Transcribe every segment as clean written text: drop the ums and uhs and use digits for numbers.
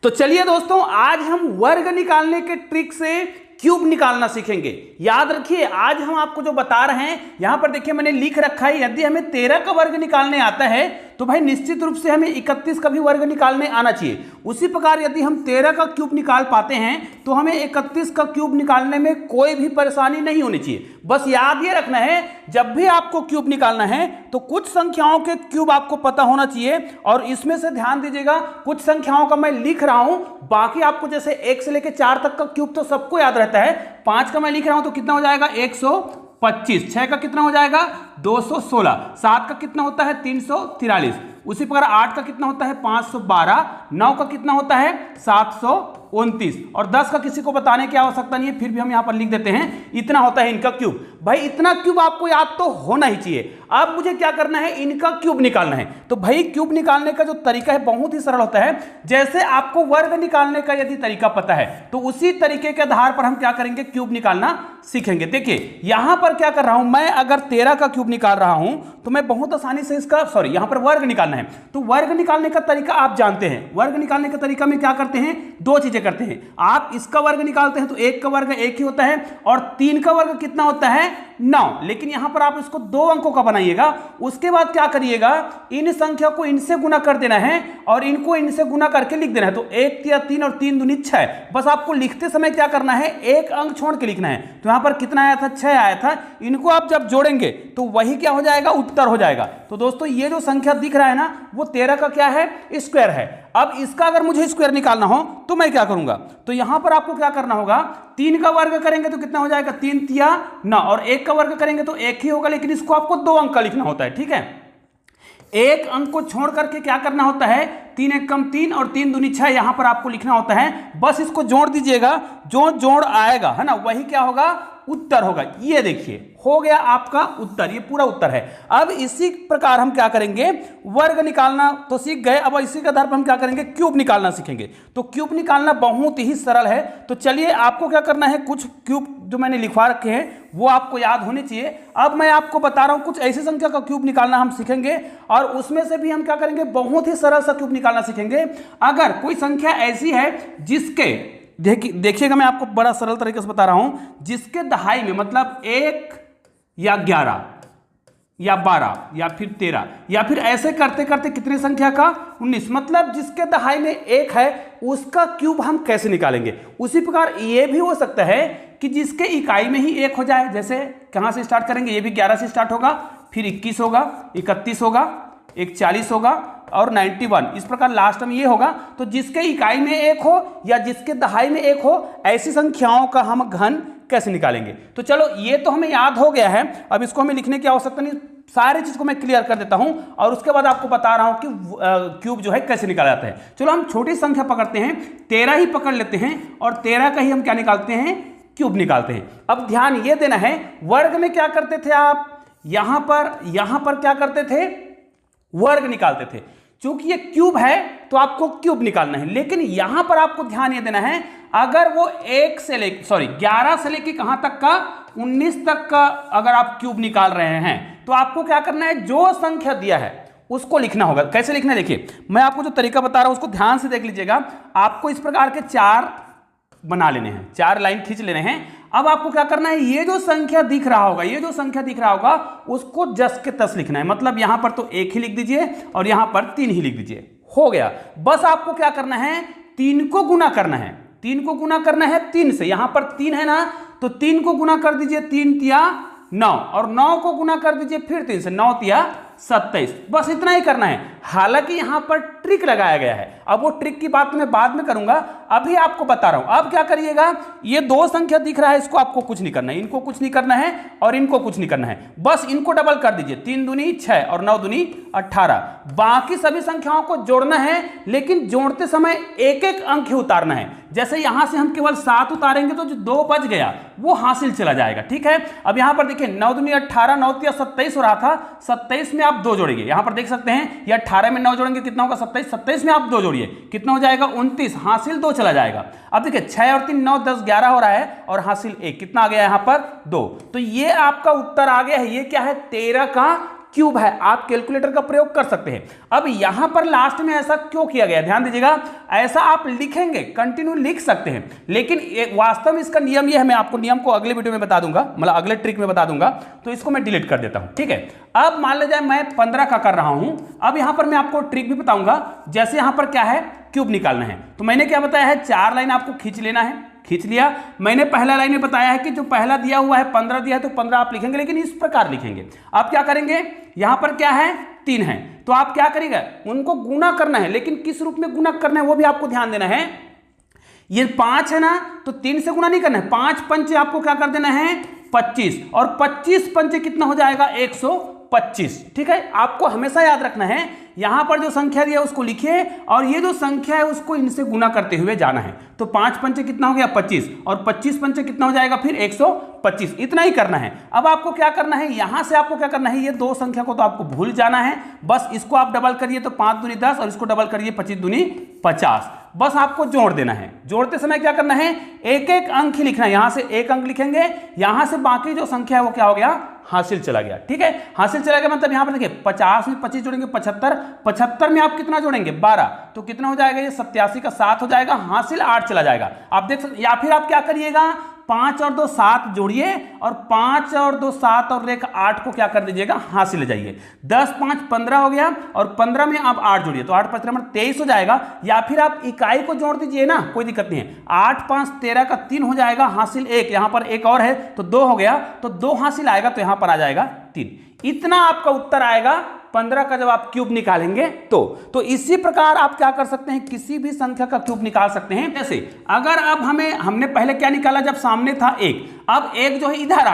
तो चलिए दोस्तों, आज हम वर्ग निकालने के ट्रिक से क्यूब निकालना सीखेंगे। याद रखिए, आज हम आपको जो बता रहे हैं, यहां पर देखिए मैंने लिख रखा है, यदि हमें 13 का वर्ग निकालने आता है तो भाई निश्चित रूप से हमें 31 का भी वर्ग निकालने आना चाहिए। उसी प्रकार यदि हम 13 का क्यूब निकाल पाते हैं तो हमें 31 का क्यूब निकालने में कोई भी परेशानी नहीं होनी चाहिए। बस याद ये रखना है, जब भी आपको क्यूब निकालना है तो कुछ संख्याओं के क्यूब आपको पता होना चाहिए। और इसमें से ध्यान दीजिएगा, कुछ संख्याओं का मैं लिख रहा हूं, बाकी आपको जैसे 1 से लेकर 4 तक का क्यूब तो सबको याद रहता है। 5 का मैं लिख रहा हूं तो कितना हो जाएगा 125, 6 का कितना हो जाएगा 216, 7 का कितना होता है 343, उसी प्रकार 8 का कितना होता है 512, 9 का कितना होता है 729 और 10 का किसी को बताने की आवश्यकता नहीं है, फिर भी हम यहां पर लिख देते हैं, इतना होता है इनका क्यूब। भाई इतना क्यूब आपको याद तो होना ही चाहिए। अब मुझे क्या करना है, इनका क्यूब निकालना है। तो भाई क्यूब निकालने का जो तरीका है बहुत ही सरल होता है। जैसे आपको वर्ग निकालने का यदि तरीका पता है तो उसी तरीके के आधार पर हम क्या करेंगे, क्यूब निकालना सीखेंगे। देखिए यहां पर क्या कर रहा हूं मैं, अगर 13 का क्यूब निकाल रहा हूं तो मैं बहुत आसानी से इसका यहां पर वर्ग निकालना है। तो वर्ग निकालने का तरीका आप जानते हैं। वर्ग निकालने का तरीका में क्या करते हैं, दो चीजें करते हैं। आप इसका वर्ग निकालते हैं तो 1 का वर्ग 1 ही होता है और 3 का वर्ग कितना होता है 9, लेकिन यहां पर आप इसको 2 अंकों का बनाइएगा। उसके बाद क्या करिएगा, इन संख्या को इनसे गुना कर देना है और इनको इनसे गुना करके लिख देना है। तो 1 तिया 3 और 3 दूनी 6। बस आपको लिखते समय क्या करना है, एक अंक छोड़ के लिखना है। तो यहां पर कितना आया था 6 आया था। इनको आप जब जोड़ेंगे तो वही क्या हो जाएगा, उत्तर हो जाएगा। तो दोस्तों ये जो संख्या दिख रहा है ना, वो 13 का क्या है, स्क्वायर है। अब इसका अगर मुझे स्क्वायर निकालना हो तो मैं क्या करूंगा, तो यहां पर आपको क्या करना होगा, 3 का वर्ग करेंगे तो कितना हो जाएगा 3 तिया 9 और 1 का वर्ग करेंगे तो 1 ही होगा, लेकिन इसको आपको 2 अंक का लिखना होता है। ठीक है, एक अंक को छोड़ करके क्या करना होता है, 3 एक कम 3 और 3 दूनी 6 यहां पर आपको लिखना होता है। बस इसको जोड़ दीजिएगा, जो जोड़ आएगा है ना वही क्या होगा, उत्तर होगा। ये देखिए हो गया आपका उत्तर, ये पूरा उत्तर है। अब इसी प्रकार हम क्या करेंगे, वर्ग निकालना तो सीख गए, अब इसी के आधार पर हम क्या करेंगे, क्यूब निकालना सीखेंगे। तो क्यूब निकालना बहुत ही सरल है। तो चलिए आपको क्या करना है, कुछ क्यूब जो मैंने लिखवा रखे हैं वो आपको याद होने चाहिए। अब मैं आपको बता रहा हूं कुछ ऐसी संख्या का क्यूब निकालना हम सीखेंगे और उसमें से भी हम क्या करेंगे, बहुत ही सरल सा क्यूब निकालना सीखेंगे। अगर कोई संख्या ऐसी है जिसके देखिएगा, मैं आपको बड़ा सरल तरीके से बता रहा हूं, जिसके दहाई में मतलब 1 या 11 या 12 या फिर 13 या फिर ऐसे करते करते कितने संख्या का 19, मतलब जिसके दहाई में 1 है उसका क्यूब हम कैसे निकालेंगे। उसी प्रकार ये भी हो सकता है कि जिसके इकाई में ही 1 हो जाए। जैसे कहां से स्टार्ट करेंगे, ये भी 11 से स्टार्ट होगा, फिर 21 होगा, 31 होगा, एक 40 होगा और 91, इस प्रकार लास्ट में ये होगा। तो जिसके इकाई में 1 हो या जिसके दहाई में 1 हो, ऐसी संख्याओं का हम घन कैसे निकालेंगे। तो चलो ये तो हमें याद हो गया है, अब इसको हमें लिखने की आवश्यकता नहीं, सारी चीज को मैं क्लियर कर देता हूं और उसके बाद आपको बता रहा हूं कि क्यूब जो है कैसे निकाला जाता है। चलो हम छोटी संख्या पकड़ते हैं, 13 ही पकड़ लेते हैं और 13 का ही हम क्या निकालते हैं, क्यूब निकालते हैं। अब ध्यान ये देना है, वर्ग में क्या करते थे आप, यहां पर क्या करते थे, वर्ग निकालते थे। क्योंकि ये क्यूब है तो आपको क्यूब निकालना है, लेकिन यहां पर आपको ध्यान ये देना है, अगर वो 11 से लेके कहां तक का 19 तक का अगर आप क्यूब निकाल रहे हैं तो आपको क्या करना है, जो संख्या दिया है उसको लिखना होगा। कैसे लिखना है, देखिए मैं आपको जो तरीका बता रहा हूं उसको ध्यान से देख लीजिएगा। आपको इस प्रकार के 4 बना लेने हैं, 4 लाइन खींच लेने हैं। अब आपको क्या करना है, ये जो संख्या दिख रहा होगा उसको जस के तस लिखना है। मतलब यहां पर तो 1 ही लिख दीजिए और यहां पर 3 ही लिख दीजिए, हो गया। बस आपको क्या करना है, 3 को गुना करना है, 3 को गुना करना है 3 से। यहां पर 3 है ना, तो 3 को गुना कर दीजिए, 3 तिया 9 और 9 को गुना कर दीजिए फिर 3 से, 9 तिया 27। बस इतना ही करना है। हालांकि यहां पर ट्रिक लगाया गया है, अब वो ट्रिक की बात मैं बाद में करूंगा, अभी आपको बता रहा हूं। अब क्या करिएगा, ये 2 संख्या दिख रहा है, इसको आपको कुछ नहीं करना है, इनको कुछ नहीं करना है और इनको कुछ नहीं करना है। बस इनको डबल कर दीजिए, 3 दूनी 6 और 9 दूनी 18। बाकी सभी संख्याओं को जोड़ना है, लेकिन जोड़ते समय एक एक अंक ही उतारना है। जैसे यहां से हम केवल 7 उतारेंगे तो जो 2 बच गया वो हासिल चला जाएगा। ठीक है, अब यहां पर देखिए 9 दूनी 18, 9 तिया 27 हो रहा था, 27 में आप 2 जोड़िए। यहां पर देख सकते हैं, ये 18 में 9 जोड़ेंगे कितना होगा 27, 27 में आप 2 जोड़िए कितना हो जाएगा 29, हासिल 2 चला जाएगा। अब देखिए 6 और 3 9 10 11 हो रहा है और हासिल 1 कितना आ गया यहां पर 2। तो ये आपका उत्तर आ गया है। ये क्या है, 13 का क्यूब है, आप कैलकुलेटर का प्रयोग कर सकते हैं। अब यहां पर लास्ट में ऐसा क्यों किया गया, ध्यान दीजिएगा, ऐसा आप लिखेंगे, कंटिन्यू लिख सकते हैं, लेकिन वास्तव में इसका नियम यह है, मैं आपको नियम को अगले वीडियो में बता दूंगा, मतलब अगले ट्रिक में बता दूंगा, तो इसको मैं डिलीट कर देता हूं, ठीक है। अब मान लीजिए मैं 15 का कर रहा हूं, अब यहां पर मैं आपको ट्रिक भी बताऊंगा। जैसे यहां पर क्या है, क्यूब निकालना है, तो मैंने क्या बताया है, 4 लाइन आपको खींच लेना है, खींच लिया। मैंने पहला लाइन में बताया है कि जो पहला दिया हुआ है 15 दिया है, तो 15 आप लिखेंगे, लेकिन इस प्रकार लिखेंगे। आप क्या करेंगे, यहां पर क्या है, 3 है, तो आप क्या करेंगे, उनको गुना करना है, लेकिन किस रूप में गुना करना है वो भी आपको ध्यान देना है। ये 5 है ना, तो 3 से गुना नहीं करना है, 5 पंचे आपको क्या कर देना है, 25, और 25 पंचे कितना हो जाएगा, 125, ठीक है। आपको हमेशा याद रखना है, यहां पर जो संख्या दिया उसको लिखिए, और ये जो संख्या है उसको इनसे गुना करते हुए जाना है। तो 5 पंचे कितना हो गया, 25, और 25 पंचे कितना हो जाएगा, फिर 125, इतना ही करना है। अब आपको क्या करना है, यहां से आपको क्या करना है, ये 2 संख्या को तो आपको भूल जाना है, बस इसको आप डबल करिए, तो 5 दूनी 10, और इसको डबल करिए, 25 दूनी 50, बस आपको जोड़ देना है। जोड़ते समय क्या करना है, एक एक अंक ही लिखना है, यहां से 1 अंक लिखेंगे, यहां से बाकी जो संख्या है वो क्या हो गया, हासिल चला गया, ठीक है। हासिल चला गया मतलब यहां पर देखिए 50 में 25 जोड़ेंगे 75, 75 में आप कितना जोड़ेंगे, 12, तो कितना हो जाएगा, ये 87 का 7 हो जाएगा, हासिल 8 चला जाएगा, आप देख सकते। या फिर आप क्या करिएगा, 5 और 2 7 जोड़िए, और 5 और 2 7 और 1 8 को क्या कर दीजिएगा, हासिल ले जाइए। 10 5 15 हो गया, और 15 में आप 8 जोड़िए, तो 8 5 23 हो जाएगा। या फिर आप इकाई को जोड़ दीजिए ना, कोई दिक्कत नहीं है, 8 5 13 का 3 हो जाएगा, हासिल 1, यहां पर 1 और है तो 2 हो गया, तो 2 हासिल आएगा, तो यहां पर आ जाएगा 3। इतना आपका उत्तर आएगा 15 का जब आप क्यूब निकालेंगे तो इसी प्रकार आप क्या कर सकते हैं, किसी भी संख्या का क्यूब निकाल सकते हैं। जैसे अगर अब हमने पहले क्या निकाला, जब सामने था 1, अब 1 जो है इधर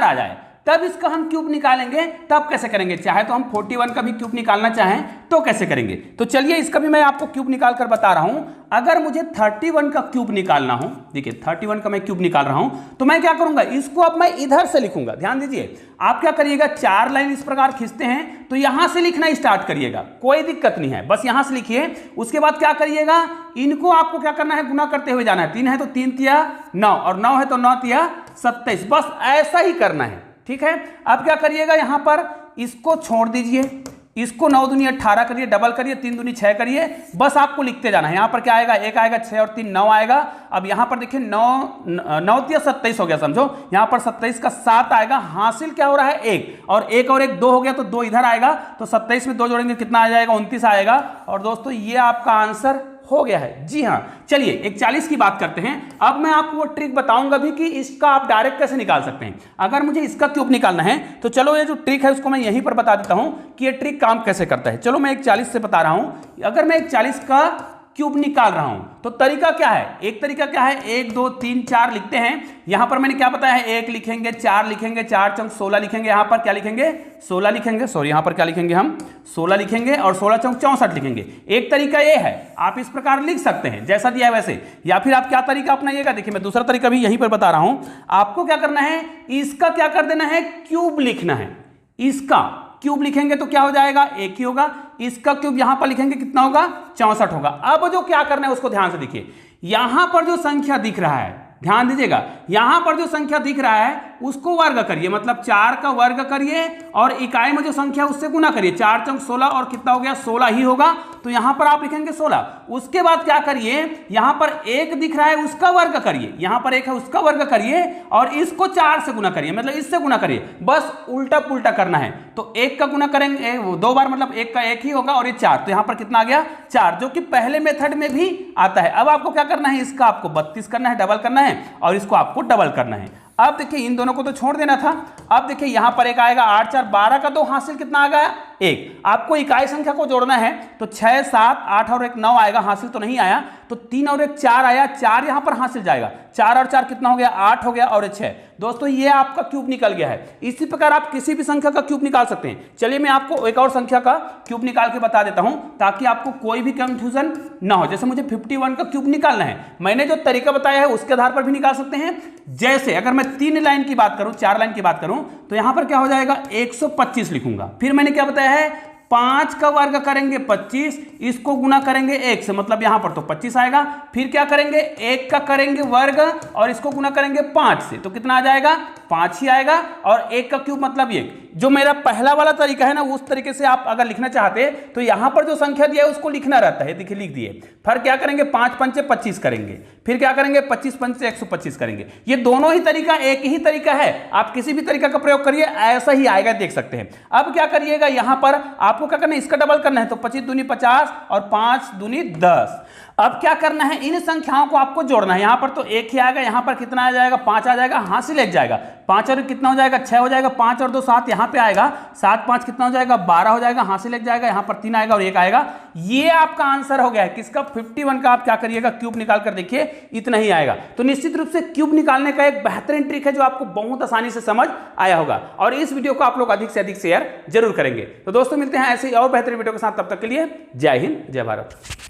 आ जाए, तब इसका हम क्यूब निकालेंगे, तब कैसे करेंगे, चाहे तो हम 41 का भी क्यूब निकालना चाहें तो कैसे करेंगे। तो चलिए इसका भी मैं आपको क्यूब निकाल कर बता रहा हूं। अगर मुझे 31 का क्यूब निकालना हो, देखिए 31 का मैं क्यूब निकाल रहा हूं, तो मैं क्या करूंगा, इसको अब मैं इधर से लिखूंगा। ध्यान दीजिए, आप क्या करिएगा, 4 लाइन इस प्रकार खींचते हैं, तो यहां से लिखना स्टार्ट करिएगा, कोई दिक्कत नहीं है, बस यहां से लिखिए। उसके बाद क्या करिएगा, इनको आपको क्या करना है, गुना करते हुए जाना है। 3 है तो 3 तिया 9, और 9 है तो 9 तिया 27, बस ऐसा ही करना है, ठीक है। अब क्या करिएगा, यहां पर इसको छोड़ दीजिए, इसको 9 दूनी 18 करिए, डबल करिए, 3 दूनी 6 करिए, बस आपको लिखते जाना है। यहां पर क्या आएगा, 1 आएगा, 6 और 3 9 आएगा। अब यहां पर देखिए 9 तिया 27 हो गया, समझो, यहां पर 27 का 7 आएगा, हासिल क्या हो रहा है, 1 और 1 2 हो गया, तो 2 इधर आएगा, तो 27 में 2 जोड़ेंगे कितना आ जाएगा, 29 आएगा। और दोस्तों ये आपका आंसर हो गया है, जी हाँ। चलिए एक 40 की बात करते हैं। अब मैं आपको वो ट्रिक बताऊंगा भी कि इसका आप डायरेक्ट कैसे निकाल सकते हैं। अगर मुझे इसका क्यूब निकालना है तो चलो ये जो ट्रिक है उसको मैं यहीं पर बता देता हूं कि ये ट्रिक काम कैसे करता है। चलो मैं एक 40 से बता रहा हूं। अगर मैं एक 40 का क्यूब निकाल रहा हूं तो तरीका क्या है, एक तरीका क्या है, 1 2 3 4 लिखते हैं। यहां पर मैंने क्या बताया है, 1 लिखेंगे, 4 लिखेंगे, 4 चौक 16 लिखेंगे, यहां पर क्या लिखेंगे, 16 लिखेंगे, सॉरी यहां पर क्या लिखेंगे, हम 16 लिखेंगे, और 16 चौक 64 लिखेंगे। एक तरीका ये है, आप इस प्रकार लिख सकते हैं जैसा दिया है वैसे, या फिर आप क्या तरीका अपनाइएगा, देखिए मैं दूसरा तरीका भी यहीं पर बता रहा हूं। आपको क्या करना है, इसका क्या कर देना है, क्यूब लिखना है। इसका क्यूब लिखेंगे तो क्या हो जाएगा, 1 ही होगा। इसका क्यूब यहां पर लिखेंगे कितना होगा, 64 होगा। अब जो क्या करना है उसको ध्यान से देखिए, यहां पर जो संख्या दिख रहा है, ध्यान दीजिएगा, यहां पर जो संख्या दिख रहा है उसको वर्ग करिए, मतलब 4 का वर्ग करिए, और इकाई में जो संख्या उससे गुना करिए। 4 चौक 16 और कितना हो गया, 16 ही होगा, तो यहां पर आप लिखेंगे 16। उसके बाद क्या करिए, यहां पर 1 दिख रहा है उसका वर्ग करिए, यहां पर 1 है उसका वर्ग करिए, और इसको 4 से गुना करिए, मतलब इससे गुना करिए, बस उल्टा पुल्टा करना है। तो 1 का गुना करेंगे 2 बार, मतलब 1 का 1 ही होगा, और ये 4, तो यहां पर कितना आ गया, 4, जो कि पहले मेथड में भी आता है। अब आपको क्या करना है, इसका आपको 32 करना है, डबल करना है, और इसको आपको डबल करना है। अब देखिए इन दोनों को तो छोड़ देना था। अब देखिए यहां पर एक आएगा 8 4 12 का 2 हासिल कितना आ गया, 1। आपको इकाई संख्या को जोड़ना है, तो 6 7 8 और 1 9 आएगा, हासिल तो नहीं आया, तो 3 और 1 4 आया, 4 यहां पर हासिल जाएगा, 4 और 4 कितना हो गया, 8 हो गया, और 6। दोस्तों ये आपका क्यूब निकल गया है। इसी प्रकार आप किसी भी संख्या का क्यूब निकाल सकते हैं। चलिए मैं आपको एक और संख्या का क्यूब निकाल के बता देता हूं, ताकि आपको कोई भी कंफ्यूजन ना हो। जैसे मुझे 51 का क्यूब निकालना है, मैंने जो तरीका बताया है उसके आधार पर भी निकाल सकते हैं। जैसे अगर मैं 3 लाइन की बात करूं, 4 लाइन की बात करूं, तो यहां पर क्या हो जाएगा, 125 लिखूंगा। फिर मैंने क्या बताया है, 5 का वर्ग करेंगे 25, इसको गुना करेंगे 1 से, मतलब यहां पर तो 25 आएगा। फिर क्या करेंगे, 1 का करेंगे वर्ग, और इसको गुना करेंगे 5 से, तो कितना आ जाएगा, 5 ही आएगा। और 1 का क्यूब मतलब 1, जो मेरा पहला वाला तरीका है ना, उस तरीके से आप अगर लिखना चाहते हैं तो यहां पर जो संख्या दिया है उसको लिखना रहता है। देखिए लिख दिए, फिर क्या करेंगे 5 पंचे 25 करेंगे, फिर क्या करेंगे 25 पंचे 125 करेंगे। ये दोनों ही तरीका एक ही तरीका है, आप किसी भी तरीका का प्रयोग करिए ऐसा ही आएगा, देख सकते हैं। अब क्या करिएगा, यहां पर आपको क्या करना है, इसका डबल करना है, तो 25 दूनी 50 और 5 दूनी 10। अब क्या करना है, इन संख्याओं को आपको जोड़ना है। यहां पर तो 1 ही आएगा, यहां पर कितना आ जाएगा 5 आ जाएगा, हाथ से लग जाएगा। 5 और कितना हो जाएगा 6 हो जाएगा, 5 और 2 7 यहां पे आएगा, 7 5 कितना हो जाएगा 12 हो जाएगा, हाथ से लग जाएगा। यहां पर 3 आएगा और 1 आएगा। ये आपका आंसर हो गया है किसका, 51 का। आप क्या करिएगा, क्यूब निकाल कर देखिए, इतना ही आएगा। तो निश्चित रूप से क्यूब निकालने का एक बेहतरीन ट्रिक है जो आपको बहुत आसानी से समझ आया होगा, और इस वीडियो को आप लोग अधिक से अधिक शेयर जरूर करेंगे। तो दोस्तों मिलते हैं ऐसे ही और बेहतरीन वीडियो के साथ, तब तक के लिए जय हिंद जय भारत।